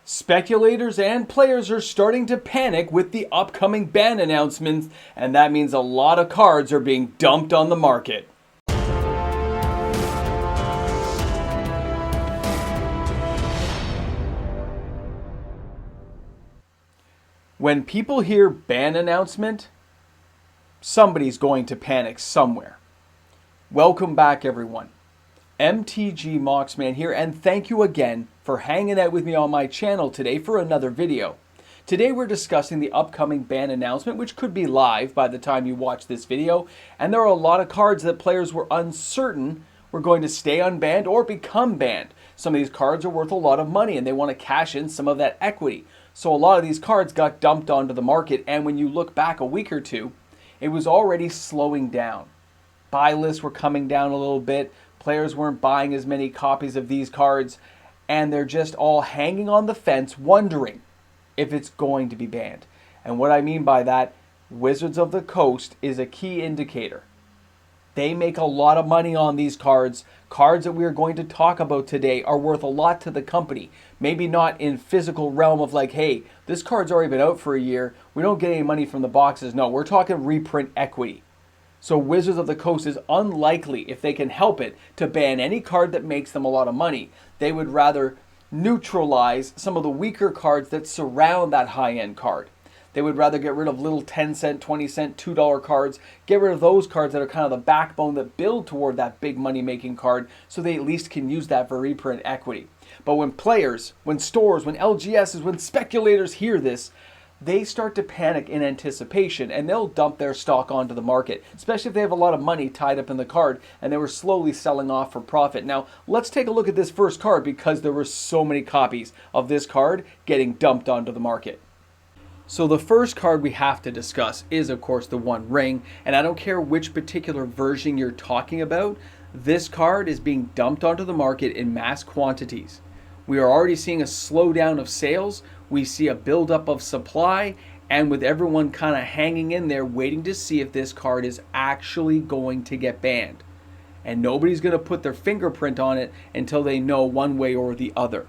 Speculators and players are starting to panic with the upcoming ban announcements, and that means a lot of cards are being dumped on the market. When people hear ban announcement, somebody's going to panic somewhere. Welcome back, everyone. MTG Moxman here, and thank you again for hanging out with me on my channel today for another video. Today we're discussing the upcoming ban announcement, which could be live by the time you watch this video, and there are a lot of cards that players were uncertain were going to stay unbanned or become banned. Some of these cards are worth a lot of money and they want to cash in some of that equity. So a lot of these cards got dumped onto the market, and when you look back a week or two, it was already slowing down. Buy lists were coming down a little bit. Players weren't buying as many copies of these cards, and they're just all hanging on the fence wondering if it's going to be banned. And what I mean by that, Wizards of the Coast is a key indicator. They make a lot of money on these cards. Cards that we are going to talk about today are worth a lot to the company. Maybe not in physical realm of like, hey, this card's already been out for a year. We don't get any money from the boxes. No, we're talking reprint equity. So Wizards of the Coast is unlikely, if they can help it, to ban any card that makes them a lot of money. They would rather neutralize some of the weaker cards that surround that high-end card. They would rather get rid of little 10 cent, 20 cent, $2 cards, get rid of those cards that are kind of the backbone that build toward that big money-making card, so they at least can use that for reprint equity. But when players, when stores, when LGSs, when speculators hear this, they start to panic in anticipation, and they'll dump their stock onto the market, especially if they have a lot of money tied up in the card and they were slowly selling off for profit. Now, let's take a look at this first card, because there were so many copies of this card getting dumped onto the market. So the first card we have to discuss is, of course, the One Ring, and I don't care which particular version you're talking about, this card is being dumped onto the market in mass quantities. We are already seeing a slowdown of sales. We see a buildup of supply, and with everyone kind of hanging in there waiting to see if this card is actually going to get banned. And nobody's going to put their fingerprint on it until they know one way or the other.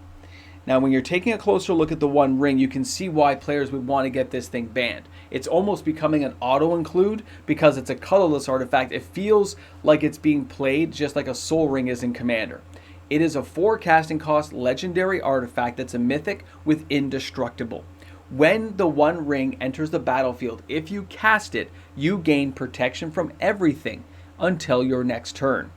Now, when you're taking a closer look at the One Ring, you can see why players would want to get this thing banned. It's almost becoming an auto-include because it's a colorless artifact. It feels like it's being played just like a Soul Ring is in Commander. It is a 4 casting cost legendary artifact that's a mythic with indestructible. When the One Ring enters the battlefield, if you cast it, you gain protection from everything until your next turn.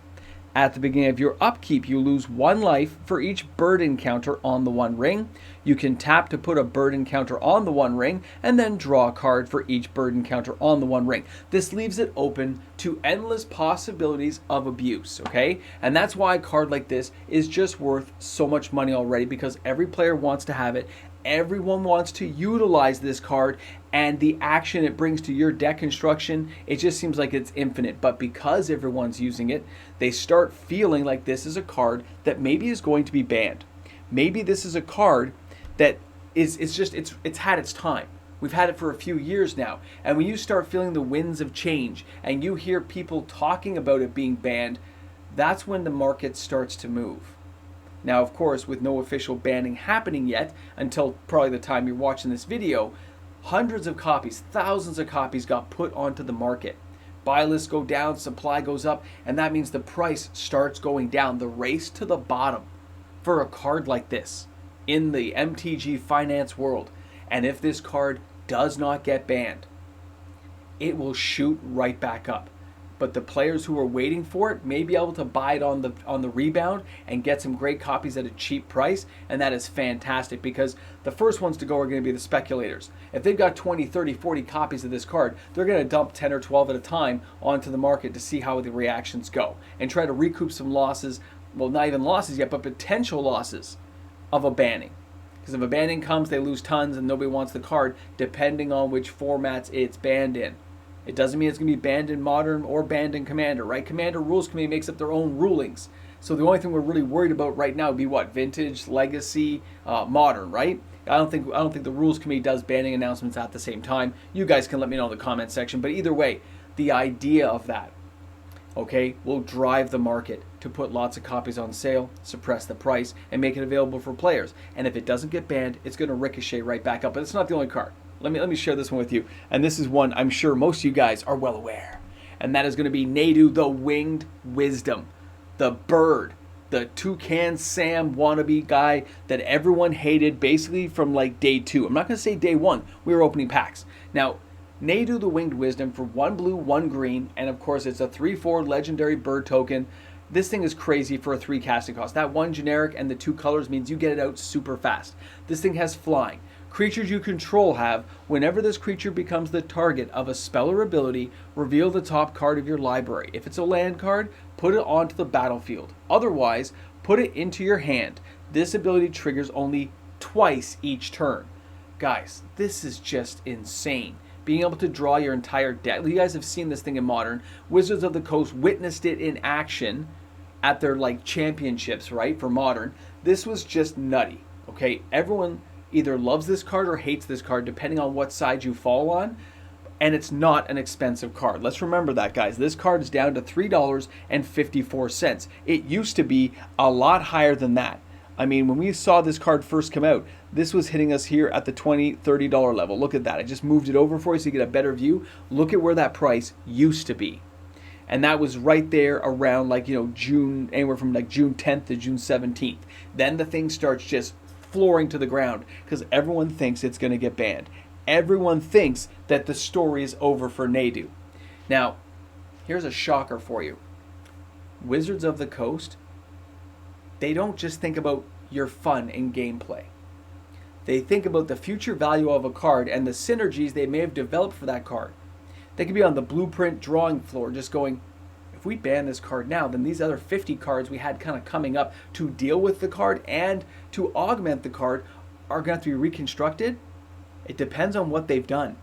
At the beginning of your upkeep, you lose 1 life for each bird encounter on the One Ring. You can tap to put a bird encounter on the One Ring and then draw a card for each bird encounter on the One Ring. This leaves it open to endless possibilities of abuse, okay? And that's why a card like this is just worth so much money already, because every player wants to have it. Everyone wants to utilize this card, and the action it brings to your deck construction, it just seems like it's infinite. But because everyone's using it, they start feeling like this is a card that maybe is going to be banned. Maybe this is a card that it's had its time. We've had it for a few years now, and when you start feeling the winds of change and you hear people talking about it being banned, that's when the market starts to move. Now, of course, with no official banning happening yet, until probably the time you're watching this video, hundreds of copies, thousands of copies got put onto the market. Buy lists go down, supply goes up, and that means the price starts going down. The race to the bottom for a card like this in the MTG finance world. And if this card does not get banned, it will shoot right back up. But the players who are waiting for it may be able to buy it on the rebound and get some great copies at a cheap price, and that is fantastic, because the first ones to go are going to be the speculators. If they've got 20, 30, 40 copies of this card, they're going to dump 10 or 12 at a time onto the market to see how the reactions go and try to recoup some losses, well, not even losses yet, but potential losses of a banning. Because if a banning comes, they lose tons and nobody wants the card, depending on which formats it's banned in. It doesn't mean it's going to be banned in Modern or banned in Commander, right? Commander Rules Committee makes up their own rulings. So the only thing we're really worried about right now would be what? Vintage, Legacy, Modern, right? I don't think the Rules Committee does banning announcements at the same time. You guys can let me know in the comment section. But either way, the idea of that okay, will drive the market to put lots of copies on sale, suppress the price, and make it available for players. And if it doesn't get banned, it's going to ricochet right back up. But it's not the only card. Let me share this one with you. And this is one I'm sure most of you guys are well aware. And that is going to be Nadu, the Winged Wisdom, the bird, the Toucan Sam wannabe guy that everyone hated basically from like day 2. I'm not going to say day 1. We were opening packs. Now, Nadu, the Winged Wisdom, for 1 blue, 1 green, and of course it's a 3/4 legendary bird token. This thing is crazy for a 3 casting cost. That 1 generic and the 2 colors means you get it out super fast. This thing has flying. Creatures you control have, whenever this creature becomes the target of a spell or ability, reveal the top card of your library. If it's a land card, put it onto the battlefield. Otherwise, put it into your hand. This ability triggers only twice each turn. Guys, this is just insane. Being able to draw your entire deck. You guys have seen this thing in Modern. Wizards of the Coast witnessed it in action at their like championships, right, for Modern. This was just nutty, okay? Everyone either loves this card or hates this card depending on what side you fall on, and it's not an expensive card. Let's remember that, guys. This card is down to $3.54. It used to be a lot higher than that. I mean, when we saw this card first come out, this was hitting us here at the $20, $30 level. Look at that. I just moved it over for you so you get a better view. Look at where that price used to be. And that was right there around like, June, anywhere from like June 10th to June 17th. Then the thing starts just flooring to the ground because everyone thinks it's going to get banned. Everyone thinks that the story is over for Nadu. Now, here's a shocker for you. Wizards of the Coast, they don't just think about your fun and gameplay. They think about the future value of a card and the synergies they may have developed for that card. They could be on the blueprint drawing floor just going, if we ban this card now, then these other 50 cards we had kind of coming up to deal with the card and to augment the card are going to have to be reconstructed. It depends on what they've done.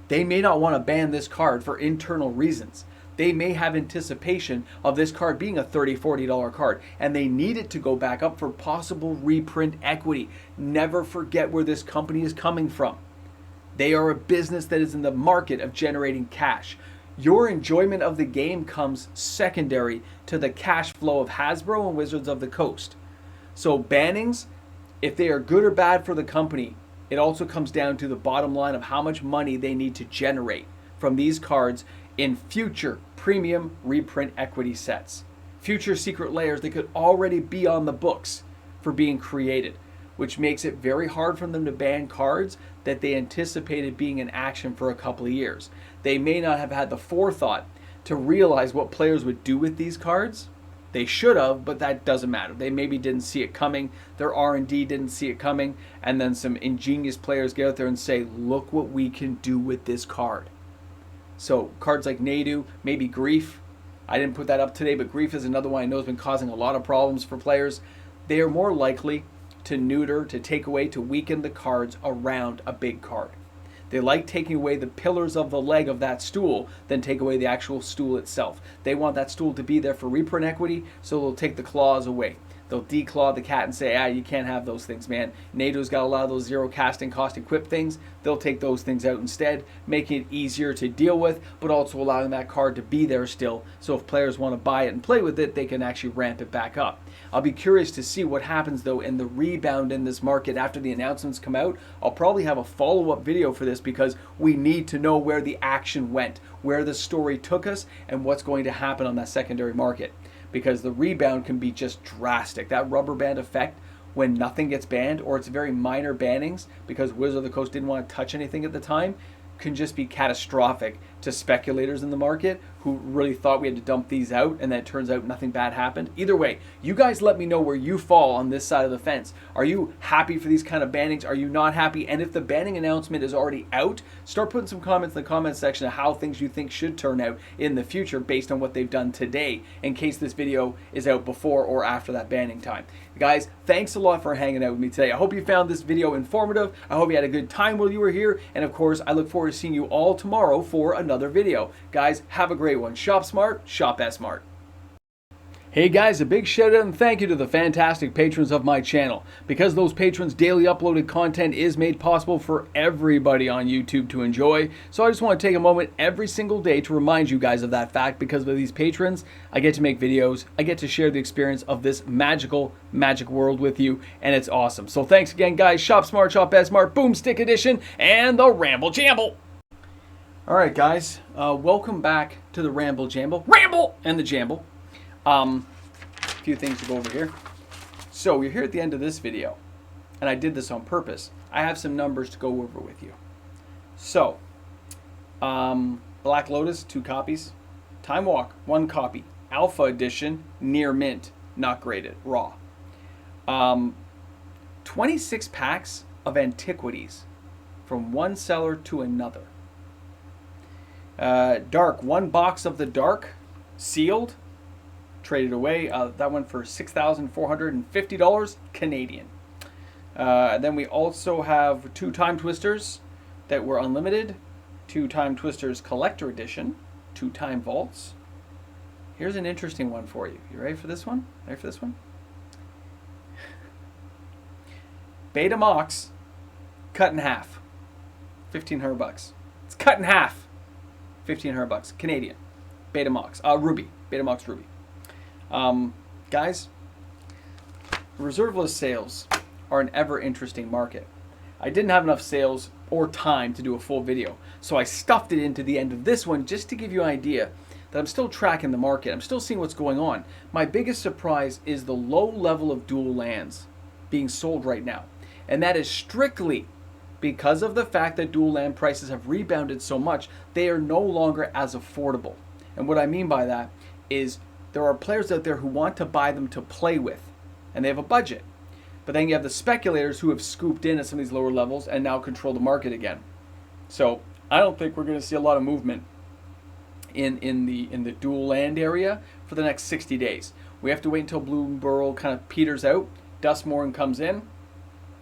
They may not want to ban this card for internal reasons. They may have anticipation of this card being a $30, $40 card, and they need it to go back up for possible reprint equity. Never forget where this company is coming from. They are a business that is in the market of generating cash. Your enjoyment of the game comes secondary to the cash flow of Hasbro and Wizards of the Coast. So bannings, if they are good or bad for the company, it also comes down to the bottom line of how much money they need to generate from these cards in future premium reprint equity sets. Future secret layers that could already be on the books for being created, which makes it very hard for them to ban cards that they anticipated being in action for a couple of years. They may not have had the forethought to realize what players would do with these cards. They should have, but that doesn't matter. They maybe didn't see it coming. Their R&D didn't see it coming. And then some ingenious players get out there and say, look what we can do with this card. So cards like Nadu, maybe Grief. I didn't put that up today, but Grief is another one I know has been causing a lot of problems for players. They are more likely to neuter, to take away, to weaken the cards around a big card. They like taking away the pillars of the leg of that stool than take away the actual stool itself. They want that stool to be there for reprint equity, so they'll take the claws away. They'll declaw the cat and say, you can't have those things, man. Nadu's got a lot of those zero casting cost equip things. They'll take those things out instead, making it easier to deal with, but also allowing that card to be there still. So if players want to buy it and play with it, they can actually ramp it back up. I'll be curious to see what happens, though, in the rebound in this market after the announcements come out. I'll probably have a follow-up video for this because we need to know where the action went, where the story took us, and what's going to happen on that secondary market. Because the rebound can be just drastic. That rubber band effect when nothing gets banned, or it's very minor bannings because Wizards of the Coast didn't want to touch anything at the time, can just be catastrophic to speculators in the market who really thought we had to dump these out, and then it turns out nothing bad happened. Either way, you guys let me know where you fall on this side of the fence. Are you happy for these kind of bannings? Are you not happy? And if the banning announcement is already out, start putting some comments in the comment section of how things you think should turn out in the future based on what they've done today, in case this video is out before or after that banning time. Guys, thanks a lot for hanging out with me today. I hope you found this video informative. I hope you had a good time while you were here. And of course, I look forward to seeing you all tomorrow for another video. Guys, have a great one. Shop smart, shop smart. Hey guys, a big shout out and thank you to the fantastic patrons of my channel. Because those patrons' daily uploaded content is made possible for everybody on YouTube to enjoy. So I just want to take a moment every single day to remind you guys of that fact. Because with these patrons, I get to make videos, I get to share the experience of this magic world with you, and it's awesome. So thanks again guys, Shop Smart, Shop As Smart, Boomstick Edition, and the Ramble Jamble. Alright guys, welcome back to the Ramble Jamble. Ramble! And the Jamble. A few things to go over here. So you're here at the end of this video, and I did this on purpose. I have some numbers to go over with you. So, Black Lotus, 2 copies. Time Walk, 1 copy. Alpha Edition, near mint, not graded, raw. 26 packs of antiquities from one seller to another. Dark, 1 box of the Dark, sealed. Traded away. That went for $6,450 Canadian. Then we also have 2 Time Twisters that were unlimited. 2 Time Twisters Collector Edition. 2 Time Vaults. Here's an interesting one for you. You ready for this one? Ready for this one? Beta Mox cut in half. $1,500. It's cut in half. $1,500 Canadian. Beta Mox. Ruby. Beta Mox Ruby. Guys, reserve list sales are an ever interesting market. I didn't have enough sales or time to do a full video, so I stuffed it into the end of this one just to give you an idea that I'm still tracking the market. I'm still seeing what's going on. My biggest surprise is the low level of dual lands being sold right now, and that is strictly because of the fact that dual land prices have rebounded so much. They are no longer as affordable, and what I mean by that is there are players out there who want to buy them to play with, and they have a budget. But then you have the speculators who have scooped in at some of these lower levels and now control the market again. So I don't think we're going to see a lot of movement in the dual land area for the next 60 days. We have to wait until Bloomburrow kind of peters out, Dustmorn comes in,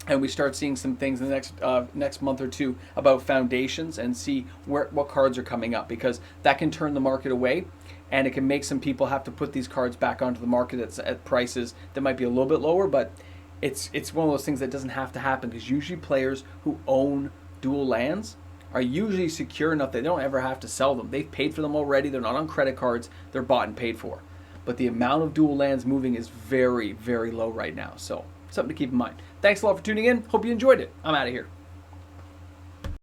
and we start seeing some things in the next month or two about foundations and see what cards are coming up, because that can turn the market away. And it can make some people have to put these cards back onto the market at prices that might be a little bit lower, but it's one of those things that doesn't have to happen, because usually players who own dual lands are usually secure enough that they don't ever have to sell them. They've paid for them already. They're not on credit cards. They're bought and paid for. But the amount of dual lands moving is very, very low right now. So something to keep in mind. Thanks a lot for tuning in. Hope you enjoyed it. I'm out of here.